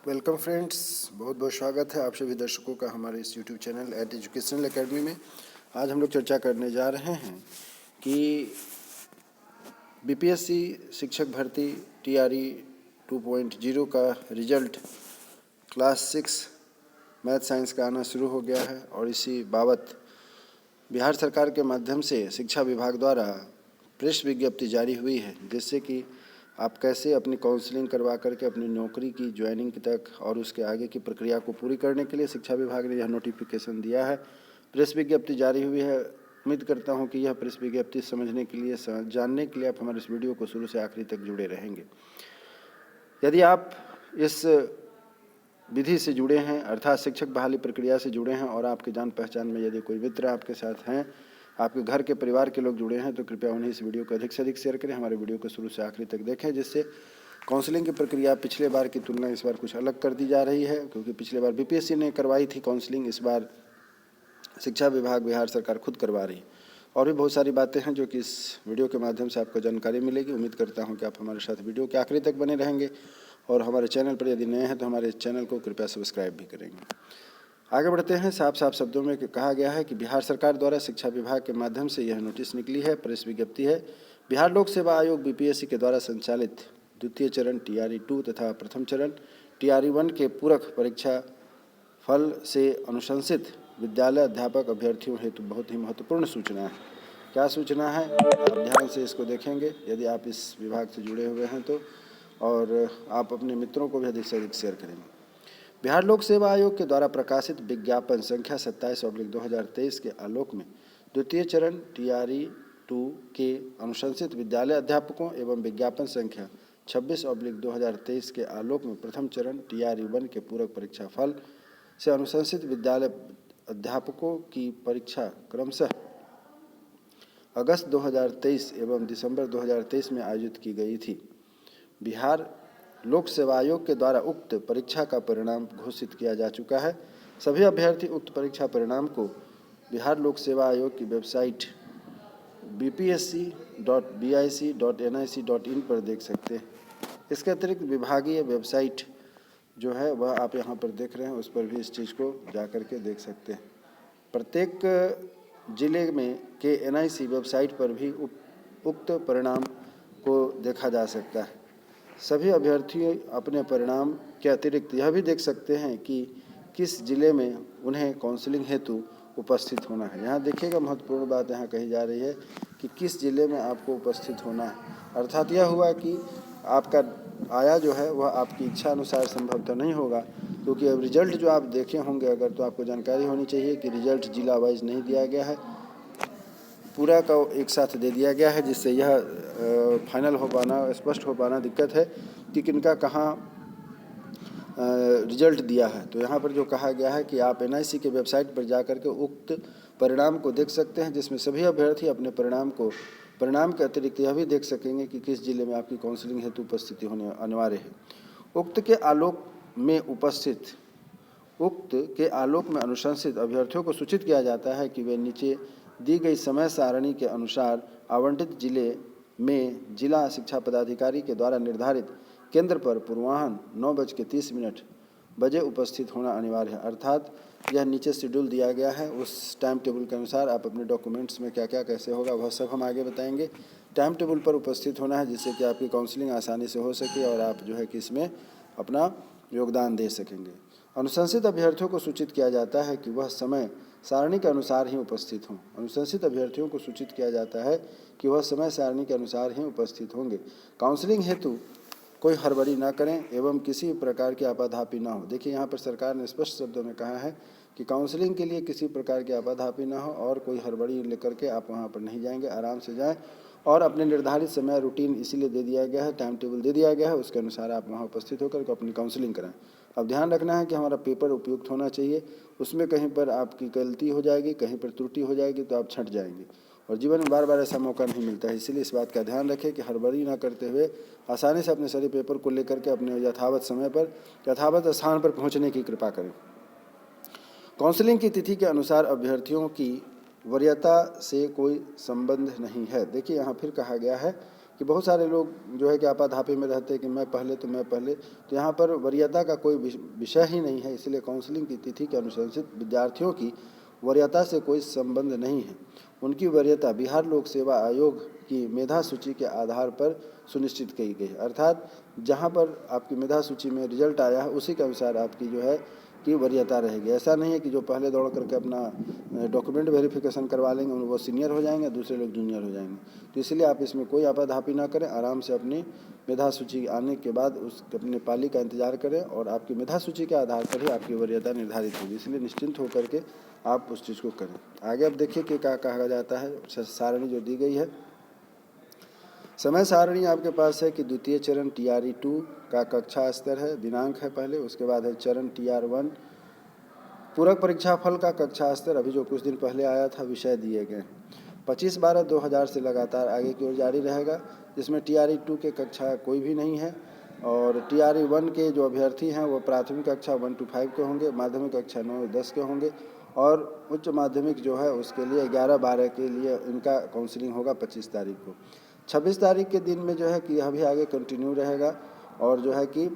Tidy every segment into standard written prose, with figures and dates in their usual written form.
Welcome friends, बहुत बहुत स्वागत है आप सभी दर्शकों का हमारे इस YouTube channel at educational academy में। आज हम लोग चर्चा करने जा रहे हैं कि बीपीएससी शिक्षक भर्ती टीआरई 2.0 का रिजल्ट क्लास 6 मैथ साइंस का आना शुरू हो गया है और इसी बाबत बिहार सरकार के माध्यम से शिक्षा विभाग द्वारा प्रेस विज्ञप्ति जारी हुई है, जिससे कि आप कैसे अपनी काउंसलिंग करवा करके अपनी नौकरी की ज्वाइनिंग तक और उसके आगे की प्रक्रिया को पूरी करने के लिए शिक्षा विभाग ने यह नोटिफिकेशन दिया है। प्रेस विज्ञप्ति जारी हुई है। उम्मीद करता हूं कि यह प्रेस विज्ञप्ति समझने के लिए, जानने के लिए आप हमारे इस वीडियो को शुरू से आखिरी तक जुड़े रहेंगे। यदि आप इस विधि से जुड़े हैं, अर्थात शिक्षक बहाली प्रक्रिया से जुड़े हैं और आपके जान पहचान में यदि कोई मित्र आपके साथ हैं, आपके घर के परिवार के लोग जुड़े हैं, तो कृपया उन्हें इस वीडियो को अधिक से अधिक शेयर करें। हमारे वीडियो को शुरू से आखिरी तक देखें, जिससे काउंसलिंग की प्रक्रिया पिछले बार की तुलना इस बार कुछ अलग कर दी जा रही है, क्योंकि पिछले बार बीपीएससी ने करवाई थी काउंसलिंग, इस बार शिक्षा विभाग बिहार सरकार खुद करवा रही है। और भी बहुत सारी बातें हैं जो कि इस वीडियो के माध्यम से आपको जानकारी मिलेगी। उम्मीद करता हूँ कि आप हमारे साथ वीडियो के आखिरी तक बने रहेंगे और हमारे चैनल पर यदि नए हैं तो हमारे चैनल को कृपया सब्सक्राइब भी करेंगे। आगे बढ़ते हैं। साफ साफ शब्दों में कहा गया है कि बिहार सरकार द्वारा शिक्षा विभाग के माध्यम से यह नोटिस निकली है, प्रेस विज्ञप्ति है। बिहार लोक सेवा आयोग बीपीएससी के द्वारा संचालित द्वितीय चरण टीआरई 2 तथा प्रथम चरण टीआरई 1 के पूरक परीक्षा फल से अनुशंसित विद्यालय अध्यापक अभ्यर्थियों हेतु बहुत ही महत्वपूर्ण सूचना है। क्या सूचना है, आप ध्यान से इसको देखेंगे यदि आप इस विभाग से जुड़े हुए हैं तो, और आप अपने मित्रों को भी अधिक से अधिक शेयर करेंगे। बिहार लोक सेवा आयोग के द्वारा प्रकाशित विज्ञापन संख्या 27/2023 के आलोक में द्वितीय चरण टीआरई 2 के अनुशंसित विद्यालय अध्यापकों एवं विज्ञापन संख्या 26/2023 के आलोक में प्रथम चरण टीआरई 1 के पूरक परीक्षा फल से अनुशंसित विद्यालय अध्यापकों की परीक्षा क्रमशः अगस्त 2023 एवं दिसंबर 2023 में आयोजित की गई थी। बिहार लोक सेवा आयोग के द्वारा उक्त परीक्षा का परिणाम घोषित किया जा चुका है। सभी अभ्यर्थी उक्त परीक्षा परिणाम को बिहार लोक सेवा आयोग की वेबसाइट bpsc.bic.nic.in पर देख सकते हैं। इसके अतिरिक्त विभागीय वेबसाइट जो है वह आप यहाँ पर देख रहे हैं, उस पर भी इस चीज़ को जा कर के देख सकते हैं। प्रत्येक जिले में के एनआईसी वेबसाइट पर भी उक्त परिणाम को देखा जा सकता है। सभी अभ्यर्थी अपने परिणाम के अतिरिक्त यह भी देख सकते हैं कि किस जिले में उन्हें काउंसलिंग हेतु उपस्थित होना है। यहाँ देखिएगा, महत्वपूर्ण बात यहाँ कही जा रही है कि किस जिले में आपको उपस्थित होना है। अर्थात यह हुआ कि आपका आया जो है वह आपकी इच्छा अनुसार संभवतः नहीं होगा, क्योंकि अब रिजल्ट जो आप देखे होंगे अगर, तो आपको जानकारी होनी चाहिए कि रिजल्ट जिला वाइज नहीं दिया गया है, पूरा का एक साथ दे दिया गया है, जिससे यह फाइनल हो पाना, स्पष्ट हो पाना दिक्कत है कि किनका कहाँ रिजल्ट दिया है। तो यहाँ पर जो कहा गया है कि आप एनआईसी के वेबसाइट पर जाकर के उक्त परिणाम को देख सकते हैं, जिसमें सभी अभ्यर्थी अपने परिणाम के अतिरिक्त यह भी देख सकेंगे कि किस जिले में आपकी काउंसलिंग हेतु उपस्थिति होने अनिवार्य है। उक्त के आलोक में अनुशंसित अभ्यर्थियों को सूचित किया जाता है कि वे नीचे दी गई समय सारणी के अनुसार आवंटित जिले में जिला शिक्षा पदाधिकारी के द्वारा निर्धारित केंद्र पर पूर्वाह्न 9:30 बजे उपस्थित होना अनिवार्य है। अर्थात यह नीचे शेड्यूल दिया गया है, उस टाइम टेबल के अनुसार आप अपने डॉक्यूमेंट्स में क्या क्या कैसे होगा वह सब हम आगे बताएंगे। टाइम टेबल पर उपस्थित होना है, जिससे कि आपकी काउंसलिंग आसानी से हो सके और आप जो है कि इसमें अपना योगदान दे सकेंगे। अनुशंसित अभ्यर्थियों को सूचित किया जाता है कि वह समय सारणी के अनुसार ही उपस्थित हों। अनुशंसित अभ्यर्थियों को सूचित किया जाता है कि वह समय सारणी के अनुसार ही उपस्थित होंगे। काउंसलिंग हेतु कोई हड़बड़ी ना करें एवं किसी प्रकार की आपाधापी ना हो। देखिए, यहाँ पर सरकार ने स्पष्ट शब्दों में कहा है कि काउंसलिंग के लिए किसी प्रकार की आपाधापी ना हो और कोई हड़बड़ी लेकर के आप वहाँ पर नहीं जाएंगे, आराम से जाएं और अपने निर्धारित समय रूटीन इसीलिए दे दिया गया है, टाइम टेबल दे दिया गया है, उसके अनुसार आप वहाँ उपस्थित होकर के अपनी काउंसलिंग कराएं। अब ध्यान रखना है कि हमारा पेपर उपयुक्त होना चाहिए, उसमें कहीं पर आपकी गलती हो जाएगी, कहीं पर त्रुटि हो जाएगी तो आप छंट जाएंगे और जीवन में बार बार ऐसा मौका नहीं मिलता है। इसीलिए इस बात का ध्यान रखें कि हड़बड़ी ना करते हुए आसानी से अपने सारे पेपर को लेकर के अपने यथावत समय पर यथावत स्थान पर पहुंचने की कृपा करें। काउंसलिंग की तिथि के अनुसार अभ्यर्थियों की वरीयता से कोई संबंध नहीं है। देखिए, यहाँ फिर कहा गया है कि बहुत सारे लोग जो है कि आपाधापी में रहते हैं कि मैं पहले तो यहाँ पर वरीयता का कोई विषय ही नहीं है। इसलिए काउंसलिंग की तिथि के अनुशंसित विद्यार्थियों की वरीयता से कोई संबंध नहीं है। उनकी वरीयता बिहार लोक सेवा आयोग की मेधा सूची के आधार पर सुनिश्चित की गई है। अर्थात जहाँ पर आपकी मेधा सूची में रिजल्ट आया है उसी के अनुसार आपकी जो है कि वरीयता रहेगी। ऐसा नहीं है कि जो पहले दौड़ करके अपना डॉक्यूमेंट वेरिफिकेशन करवा लेंगे वो सीनियर हो जाएंगे, दूसरे लोग जूनियर हो जाएंगे। तो इसलिए आप इसमें कोई आपाधापी ना करें, आराम से अपनी मेधा सूची आने के बाद उस अपनी पाली का इंतजार करें और आपकी मेधा सूची के आधार पर ही आपकी वरीयता निर्धारित होगी। इसलिए निश्चिंत होकर के आप उस चीज़ को करें। आगे अब देखिए कि क्या कहा जाता है। सारणी जो दी गई है, समय सारणी आपके पास है कि द्वितीय चरण TRE 2 का कक्षा स्तर है, दिनांक है पहले, उसके बाद है चरण TR 1 पूरक परीक्षा फल का कक्षा स्तर, अभी जो कुछ दिन पहले आया था, विषय दिए गए 25/12/2000 से लगातार आगे की ओर जारी रहेगा, जिसमें TRE 2 के कक्षा कोई भी नहीं है और TRE 1 के जो अभ्यर्थी हैं वो प्राथमिक कक्षा 1 to 5 के होंगे, माध्यमिक कक्षा 9-10 के होंगे और उच्च माध्यमिक जो है उसके लिए 11-12 के लिए इनका काउंसलिंग होगा 25 तारीख को। 26 तारीख के दिन में जो है कि यह भी आगे कंटिन्यू रहेगा और जो है कि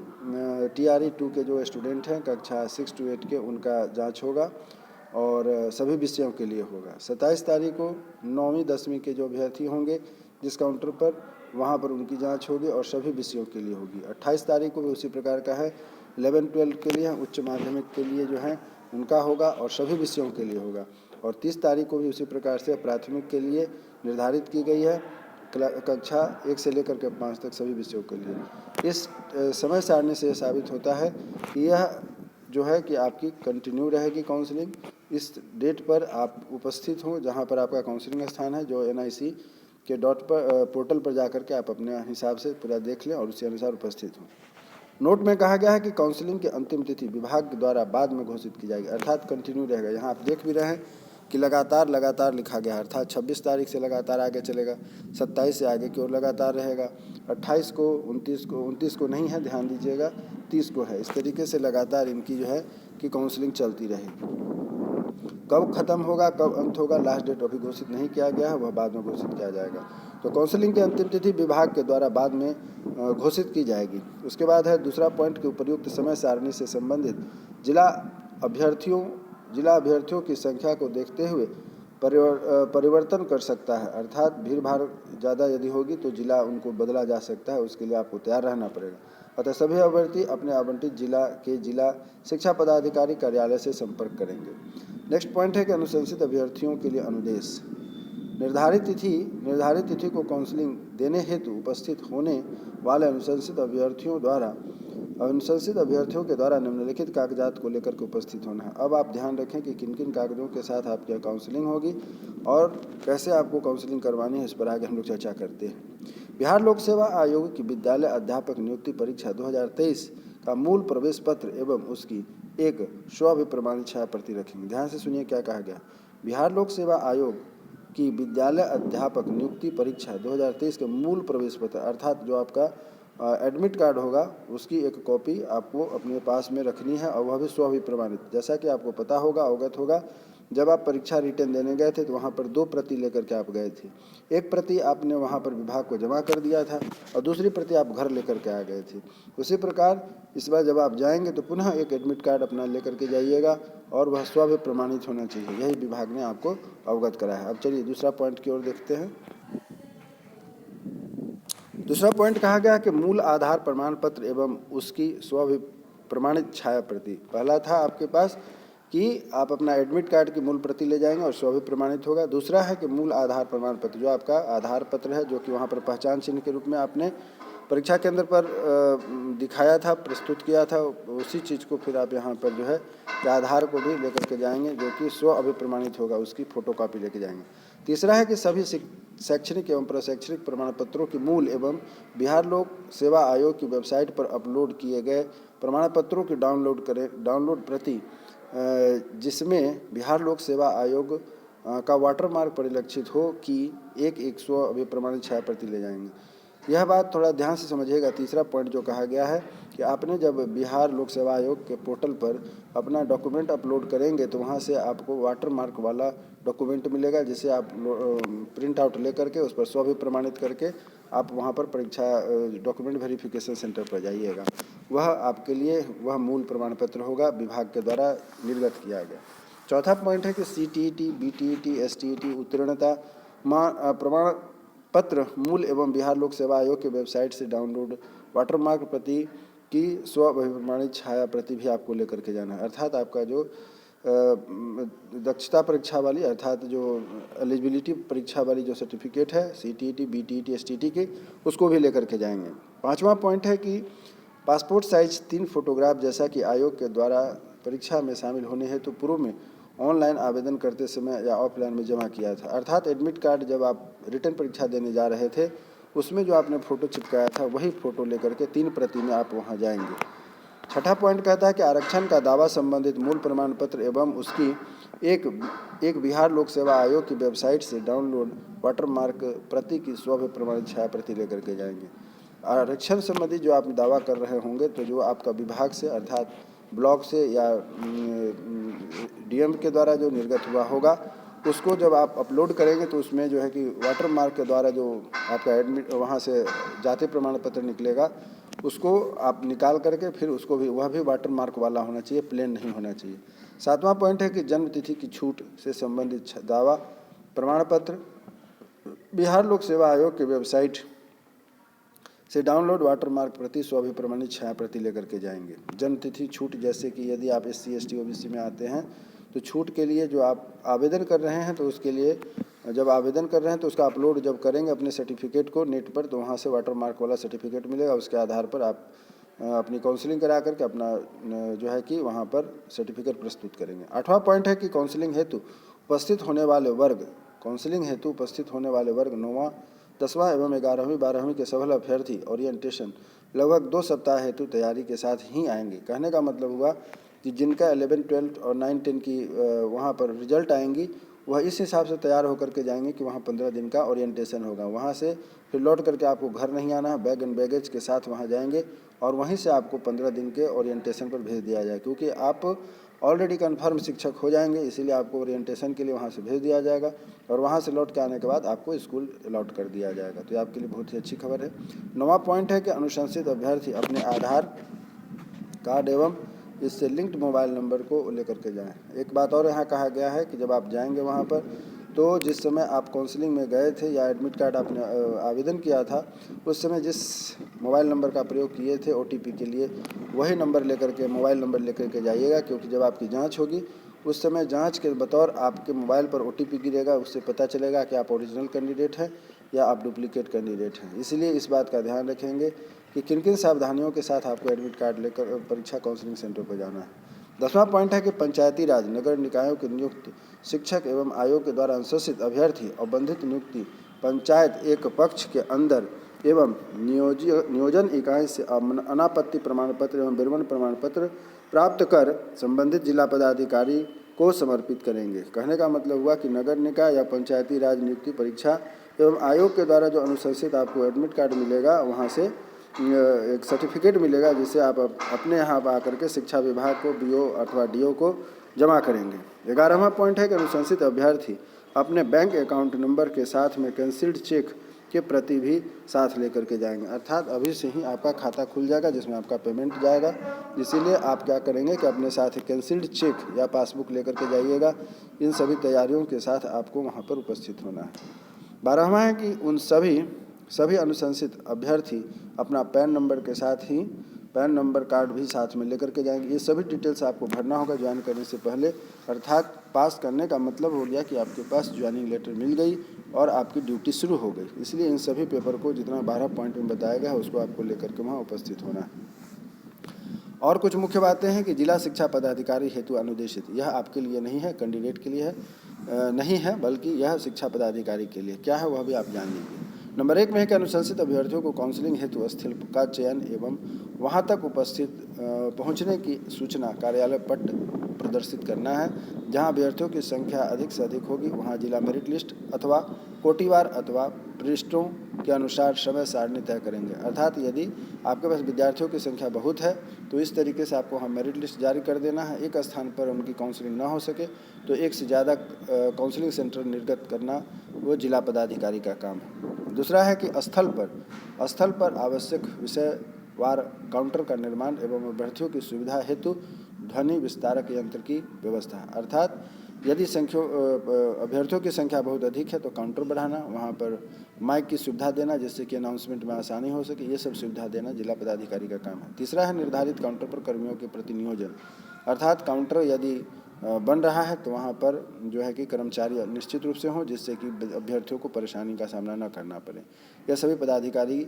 TRE 2 के जो स्टूडेंट हैं कक्षा 6 to 8 के, उनका जांच होगा और सभी विषयों के लिए होगा। 27 तारीख को 9वीं 10वीं के जो अभ्यर्थी होंगे जिस काउंटर पर, वहाँ पर उनकी जांच होगी और सभी विषयों के लिए होगी। 28 तारीख को भी उसी प्रकार का है, 11-12 के लिए, उच्च माध्यमिक के लिए जो है उनका होगा और सभी विषयों के लिए होगा। और 30 तारीख को भी उसी प्रकार से प्राथमिक के लिए निर्धारित की गई है, कक्षा 1 से लेकर के 5 तक सभी विषयों के लिए। इस समय सारणी से साबित होता है कि यह जो है कि आपकी कंटिन्यू रहेगी काउंसलिंग। इस डेट पर आप उपस्थित हों जहां पर आपका काउंसलिंग स्थान है, जो NIC के पोर्टल पर जाकर के आप अपने हिसाब से पूरा देख लें और उसी अनुसार उपस्थित हों। नोट में कहा गया है कि काउंसलिंग की अंतिम तिथि विभाग द्वारा बाद में घोषित की जाएगी, अर्थात कंटिन्यू रहेगा। यहाँ आप देख भी रहे हैं कि लगातार लिखा गया है, अर्थात 26 तारीख से लगातार आगे चलेगा, 27 से आगे की ओर लगातार रहेगा, 28 को 29 को नहीं है, ध्यान दीजिएगा, 30 को है। इस तरीके से लगातार इनकी जो है कि काउंसलिंग चलती रहेगी। कब खत्म होगा, कब अंत होगा, लास्ट डेट अभी घोषित नहीं किया गया है, वह बाद में घोषित किया जाएगा। तो काउंसलिंग की अंतिम तिथि विभाग के द्वारा बाद में घोषित की जाएगी। उसके बाद है दूसरा पॉइंट कि उपर्युक्त समय सारणी से संबंधित जिला अभ्यर्थियों की संख्या को देखते हुए परिवर्तन कर सकता है, अर्थात भीड़ भाड़ ज़्यादा यदि होगी तो जिला उनको बदला जा सकता है, उसके लिए आपको तैयार रहना पड़ेगा। अतः सभी अभ्यर्थी अपने आवंटित जिला शिक्षा पदाधिकारी कार्यालय से संपर्क करेंगे। नेक्स्ट पॉइंट है कि अनुशंसित अभ्यर्थियों के लिए अनुदेश। निर्धारित तिथि को काउंसलिंग देने हेतु उपस्थित होने वाले अनुशंसित अभ्यर्थियों के द्वारा निम्नलिखित कागजात को लेकर के उपस्थित होना है। अब आप ध्यान रखें कि किन किन कागजों के साथ आपकी काउंसलिंग होगी और कैसे आपको काउंसलिंग करवानी है, इस पर आगे हम लोग चर्चा करते हैं। बिहार लोक सेवा आयोग की विद्यालय अध्यापक नियुक्ति परीक्षा 2023 का मूल प्रवेश पत्र एवं उसकी एक स्व-अभिप्रमाणित छाया प्रति रखेंगे। ध्यान से सुनिए क्या कहा गया। बिहार लोक सेवा आयोग की विद्यालय अध्यापक नियुक्ति परीक्षा 2023 के मूल प्रवेश पत्र, अर्थात जो आपका एडमिट कार्ड होगा उसकी एक कॉपी आपको अपने पास में रखनी है और वह भी स्व-अभिप्रमाणित। जैसा कि आपको पता होगा, अवगत होगा, जब आप परीक्षा रिटर्न देने गए थे तो वहाँ पर 2 प्रति लेकर के आप गए थे। एक प्रति आपने वहाँ पर विभाग को जमा कर दिया था और दूसरी प्रति आप घर लेकर के आ गए थे। उसी प्रकार इस बार जब आप जाएंगे तो पुनः एक एडमिट कार्ड अपना लेकर के जाइएगा और वह स्व-अभिप्रमाणित होना चाहिए, यही विभाग ने आपको अवगत कराया है। अब चलिए दूसरा पॉइंट की ओर देखते हैं। दूसरा पॉइंट कहा गया कि मूल आधार प्रमाण पत्र एवं उसकी स्व-अभिप्रमाणित छाया प्रति। पहला था आपके पास कि आप अपना एडमिट कार्ड की मूल प्रति ले जाएंगे और स्व-अभिप्रमाणित होगा। दूसरा है कि मूल आधार प्रमाण पत्र, जो आपका आधार पत्र है, जो कि वहाँ पर पहचान चिन्ह के रूप में आपने परीक्षा केंद्र पर दिखाया था, प्रस्तुत किया था, उसी चीज़ को फिर आप यहाँ पर जो है कि आधार को भी लेकर के जाएंगे, जो कि स्व-अभिप्रमाणित होगा, उसकी फ़ोटोकॉपी लेके जाएंगे। तीसरा है कि सभी शैक्षणिक एवं प्रशैक्षणिक प्रमाण पत्रों की मूल एवं बिहार लोक सेवा आयोग की वेबसाइट पर अपलोड किए गए प्रमाण पत्रों की डाउनलोड प्रति, जिसमें बिहार लोक सेवा आयोग का वाटरमार्क परिलक्षित हो कि एक स्व-अभिप्रमाणित छाया प्रति ले जाएंगे। यह बात थोड़ा ध्यान से समझिएगा। तीसरा पॉइंट जो कहा गया है कि आपने जब बिहार लोक सेवा आयोग के पोर्टल पर अपना डॉक्यूमेंट अपलोड करेंगे तो वहाँ से आपको वाटरमार्क वाला डॉक्यूमेंट मिलेगा, जिसे आप प्रिंट आउट ले करके उस पर स्व-अभिप्रमाणित करके आप वहाँ पर परीक्षा डॉक्यूमेंट वेरिफिकेशन सेंटर पर जाइएगा। वह आपके लिए वह मूल प्रमाण पत्र होगा, विभाग के द्वारा निर्गत किया गया। चौथा पॉइंट है कि CTET, BTET, STET उत्तीर्णता प्रमाण पत्र मूल एवं बिहार लोक सेवा आयोग के वेबसाइट से डाउनलोड वाटरमार्क प्रति की स्व-अभिप्रमाणित छाया प्रति भी आपको लेकर के जाना है। अर्थात आपका जो दक्षता परीक्षा वाली, अर्थात जो एलिजिबिलिटी परीक्षा वाली जो सर्टिफिकेट है CTET, BTET, STET की, उसको भी लेकर के जाएंगे। पांचवा पॉइंट है कि पासपोर्ट साइज 3 फोटोग्राफ, जैसा कि आयोग के द्वारा परीक्षा में शामिल होने हेतु पूर्व में ऑनलाइन आवेदन करते समय या ऑफलाइन में जमा किया था। अर्थात एडमिट कार्ड जब आप रिटर्न परीक्षा देने जा रहे थे उसमें जो आपने फ़ोटो चिपकाया था वही फ़ोटो लेकर के 3 प्रति में आप वहाँ जाएंगे। छठा पॉइंट कहता है कि आरक्षण का दावा संबंधित मूल प्रमाण पत्र एवं उसकी एक बिहार लोक सेवा आयोग की वेबसाइट से डाउनलोड वाटरमार्क प्रति की स्व-प्रमाणित छाया प्रति लेकर के जाएंगे। आरक्षण संबंधी जो आप दावा कर रहे होंगे तो जो आपका विभाग से अर्थात ब्लॉक से या DM के द्वारा जो निर्गत हुआ होगा उसको जब आप अपलोड करेंगे तो उसमें जो है कि वाटरमार्क के द्वारा जो आपका एडमिट वहाँ से जाति प्रमाण पत्र निकलेगा उसको आप निकाल करके फिर उसको भी वह भी वाटरमार्क वाला होना चाहिए, प्लेन नहीं होना चाहिए। सातवां पॉइंट है कि जन्म तिथि की छूट से संबंधित दावा प्रमाण पत्र बिहार लोक सेवा आयोग के वेबसाइट से डाउनलोड वाटरमार्क प्रति स्व-अभिप्रमाणित छाया प्रति लेकर के जाएंगे। जन्म तिथि छूट, जैसे कि यदि आप SC, ST, OBC में आते हैं तो छूट के लिए जो आप आवेदन कर रहे हैं तो उसके लिए जब आवेदन कर रहे हैं तो उसका अपलोड जब करेंगे अपने सर्टिफिकेट को नेट पर तो वहाँ से वाटरमार्क वाला सर्टिफिकेट मिलेगा। उसके आधार पर आप अपनी काउंसलिंग करा करके अपना जो है कि वहाँ पर सर्टिफिकेट प्रस्तुत करेंगे। आठवां पॉइंट है कि काउंसलिंग हेतु उपस्थित होने वाले वर्ग 9वां 10वां एवं 11वीं 12वीं के सफल अभ्यर्थी ओरिएंटेशन लगभग 2 सप्ताह हेतु तैयारी के साथ ही आएंगे। कहने का मतलब हुआ कि जिनका 11, 12 और 9, 10 की वहाँ पर रिजल्ट आएंगी वह इस हिसाब से तैयार होकर के जाएंगे कि वहाँ 15 दिन का ओरिएंटेशन होगा। वहाँ से फिर लौट करके आपको घर नहीं आना है, बैग एंड बैगेज के साथ वहाँ जाएंगे और वहीं से आपको 15 दिन के ओरिएंटेशन पर भेज दिया जाए, क्योंकि आप ऑलरेडी कन्फर्म शिक्षक हो जाएंगे, इसीलिए आपको ओरिएंटेशन के लिए वहाँ से भेज दिया जाएगा और वहाँ से लौट के आने के बाद आपको स्कूल अलॉट कर दिया जाएगा। तो ये आपके लिए बहुत ही अच्छी खबर है। 9वां पॉइंट है कि अनुशंसित अभ्यर्थी अपने आधार कार्ड एवं इससे लिंक्ड मोबाइल नंबर को लेकर के जाएं। एक बात और यहाँ कहा गया है कि जब आप जाएंगे वहाँ पर तो जिस समय आप काउंसलिंग में गए थे या एडमिट कार्ड आपने आवेदन किया था उस समय जिस मोबाइल नंबर का प्रयोग किए थे OTP के लिए वही नंबर लेकर के मोबाइल नंबर लेकर के जाइएगा, क्योंकि जब आपकी जांच होगी उस समय जांच के बतौर आपके मोबाइल पर OTP गिरेगा, उससे पता चलेगा कि आप ओरिजिनल कैंडिडेट हैं या आप डुप्लीकेट कैंडिडेट हैं। इसलिए इस बात का ध्यान रखेंगे कि किन किन सावधानियों के साथ आपको एडमिट कार्ड लेकर परीक्षा काउंसलिंग सेंटर पर जाना है। 10वां पॉइंट है कि पंचायती राज नगर निकायों के नियुक्त शिक्षक एवं आयोग के द्वारा अनुशंसित अभ्यर्थी अवबंधित नियुक्ति पंचायत एक पक्ष के अंदर एवं नियोजन इकाई से अनापत्ति प्रमाण पत्र एवं विरमण प्रमाण पत्र प्राप्त कर संबंधित जिला पदाधिकारी को समर्पित करेंगे। कहने का मतलब हुआ कि नगर निकाय या पंचायती राज नियुक्ति परीक्षा एवं आयोग के द्वारा जो अनुशंसित आपको एडमिट कार्ड मिलेगा वहाँ से एक सर्टिफिकेट मिलेगा जिसे आप अपने यहाँ आकर के शिक्षा विभाग को BO अथवा DO को जमा करेंगे। 11वां पॉइंट है कि अनुशंसित अभ्यर्थी अपने बैंक अकाउंट नंबर के साथ में कैंसिल्ड चेक के प्रति भी साथ लेकर के जाएंगे। अर्थात अभी से ही आपका खाता खुल जाएगा जिसमें आपका पेमेंट जाएगा, इसीलिए आप क्या करेंगे कि अपने साथ कैंसिल्ड चेक या पासबुक लेकर के जाइएगा। इन सभी तैयारियों के साथ आपको वहाँ पर उपस्थित होना है। 12वां है कि उन सभी अनुशंसित अभ्यर्थी अपना पैन नंबर के साथ ही पैन नंबर कार्ड भी साथ में लेकर के जाएंगे। ये सभी डिटेल्स आपको भरना होगा ज्वाइन करने से पहले, अर्थात पास करने का मतलब हो गया कि आपके पास ज्वाइनिंग लेटर मिल गई और आपकी ड्यूटी शुरू हो गई। इसलिए इन सभी पेपर को जितना 12 पॉइंट में बताया गया है उसको आपको लेकर के वहाँ उपस्थित होना है। और कुछ मुख्य बातें हैं कि जिला शिक्षा पदाधिकारी हेतु अनुदेशित, यह आपके लिए नहीं है, कैंडिडेट के लिए है नहीं है, बल्कि यह शिक्षा पदाधिकारी के लिए क्या है वह भी आप जान लीजिए। नंबर 1 में है कि अनुशंसित अभ्यर्थियों को काउंसलिंग हेतु स्थल का चयन एवं वहां तक उपस्थित पहुंचने की सूचना कार्यालय पट प्रदर्शित करना है। जहां अभ्यर्थियों की संख्या अधिक से अधिक होगी वहां जिला मेरिट लिस्ट अथवा कोटिवार अथवा पृष्ठों के अनुसार समय सारणी तय करेंगे। अर्थात यदि आपके पास विद्यार्थियों की संख्या बहुत है तो इस तरीके से आपको हम मेरिट लिस्ट जारी कर देना है। एक स्थान पर उनकी काउंसलिंग ना हो सके तो एक से ज़्यादा काउंसलिंग सेंटर निर्गत करना वो जिला पदाधिकारी का काम है। दूसरा है कि स्थल पर आवश्यक विषयवार काउंटर का निर्माण एवं अभ्यर्थियों की सुविधा हेतु ध्वनि विस्तारक यंत्र की व्यवस्था। अर्थात यदि अभ्यर्थियों की संख्या बहुत अधिक है तो काउंटर बढ़ाना, वहाँ पर माइक की सुविधा देना जिससे कि अनाउंसमेंट में आसानी हो सके, ये सब सुविधा देना जिला पदाधिकारी का काम है। तीसरा है निर्धारित काउंटर पर कर्मियों के प्रति नियोजन। अर्थात काउंटर यदि बन रहा है तो वहाँ पर जो है कि कर्मचारी निश्चित रूप से हों जिससे कि अभ्यर्थियों को परेशानी का सामना न करना पड़े। यह सभी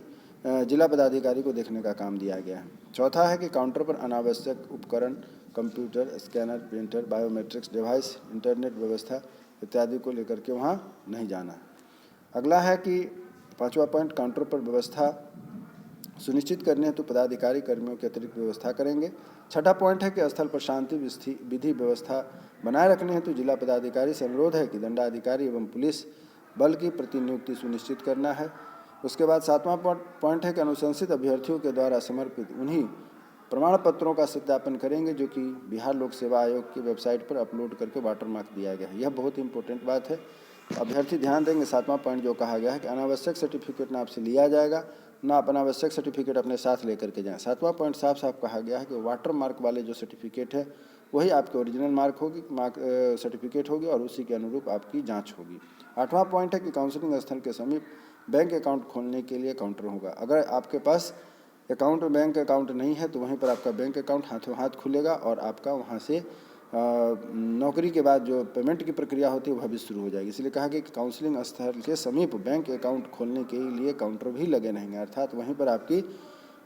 जिला पदाधिकारी को देखने का काम दिया गया है। चौथा है कि काउंटर पर अनावश्यक उपकरण, computer, scanner, printer, biometrics device, internet व्यवस्था इत्यादि को लेकर के वहाँ नहीं जाना। अगला है कि 5वां पॉइंट, काउंटर पर व्यवस्था सुनिश्चित करने हेतु पदाधिकारी कर्मियों की अतिरिक्त व्यवस्था करेंगे। 6वां पॉइंट है कि स्थल पर शांति विधि व्यवस्था बनाए रखने हेतु जिला पदाधिकारी से अनुरोध है कि दंडाधिकारी एवं पुलिस बल की प्रतिनियुक्ति सुनिश्चित करना है। उसके बाद 7वां पॉइंट है कि अनुशंसित अभ्यर्थियों के द्वारा समर्पित उन्हीं प्रमाण पत्रों का सत्यापन करेंगे जो कि बिहार लोक सेवा आयोग की वेबसाइट पर अपलोड करके वाटरमार्क दिया गया है। यह बहुत इंपॉर्टेंट बात है, अभ्यर्थी ध्यान देंगे। 7वां पॉइंट जो कहा गया है कि अनावश्यक सर्टिफिकेट ना आपसे लिया जाएगा, ना आप अनावश्यक सर्टिफिकेट अपने साथ लेकर के जाएं। 7वां पॉइंट साफ साफ कहा गया है कि वाटर मार्क वाले जो सर्टिफिकेट है वही आपके ओरिजिनल सर्टिफिकेट होगी और उसी के अनुरूप आपकी जाँच होगी। 8वां पॉइंट है कि काउंसलिंग स्थल के समीप बैंक अकाउंट खोलने के लिए काउंटर होगा। अगर आपके पास बैंक अकाउंट नहीं है तो वहीं पर आपका बैंक अकाउंट हाथों हाथ खुलेगा और आपका वहाँ से नौकरी के बाद जो पेमेंट की प्रक्रिया होती है वह भी शुरू हो जाएगी। इसलिए कहा गया कि काउंसलिंग स्थल के समीप बैंक अकाउंट खोलने के लिए काउंटर भी लगे रहेंगे, अर्थात वहीं पर आपकी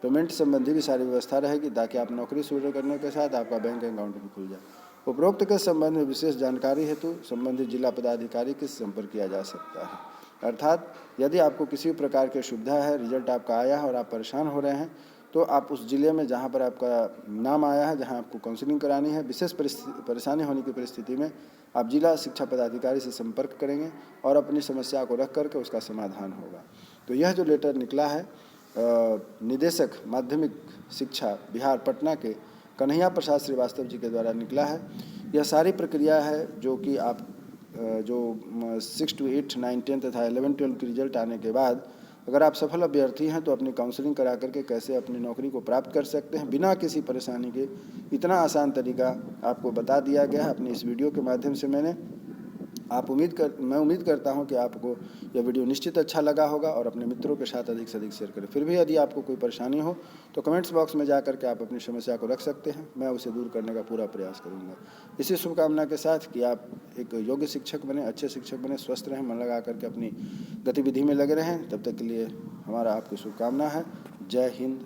पेमेंट संबंधी भी सारी व्यवस्था रहेगी ताकि आप नौकरी शुरू करने के साथ आपका बैंक अकाउंट भी खुल जाए। उपरोक्त के संबंध में विशेष जानकारी हेतु संबंधित जिला पदाधिकारी के संपर्क किया जा सकता है। अर्थात यदि आपको किसी प्रकार की सुविधा है, रिजल्ट आपका आया है और आप परेशान हो रहे हैं तो आप उस ज़िले में जहाँ पर आपका नाम आया है, जहाँ आपको काउंसलिंग करानी है, विशेष परेशानी होने की परिस्थिति में आप जिला शिक्षा पदाधिकारी से संपर्क करेंगे और अपनी समस्या को रख करके उसका समाधान होगा। तो यह जो लेटर निकला है निदेशक माध्यमिक शिक्षा बिहार पटना के कन्हैया प्रसाद श्रीवास्तव जी के द्वारा निकला है। यह सारी प्रक्रिया है जो कि आप जो 6 to 8, 9, 10 तथा 11, 12 की रिजल्ट आने के बाद अगर आप सफल अभ्यर्थी हैं तो अपनी काउंसलिंग करा करके कैसे अपनी नौकरी को प्राप्त कर सकते हैं बिना किसी परेशानी के, इतना आसान तरीका आपको बता दिया गया है अपनी इस वीडियो के माध्यम से। मैं उम्मीद करता हूं कि आपको यह वीडियो निश्चित अच्छा लगा होगा और अपने मित्रों के साथ अधिक से अधिक शेयर करें। फिर भी यदि आपको कोई परेशानी हो तो कमेंट्स बॉक्स में जा करके आप अपनी समस्या को रख सकते हैं, मैं उसे दूर करने का पूरा प्रयास करूंगा। इसी शुभकामना के साथ कि आप एक योग्य शिक्षक बने, अच्छे शिक्षक बने, स्वस्थ रहें, मन लगा करके अपनी गतिविधि में लगे रहें। तब तक के लिए हमारा आपको शुभकामना है। जय हिंद,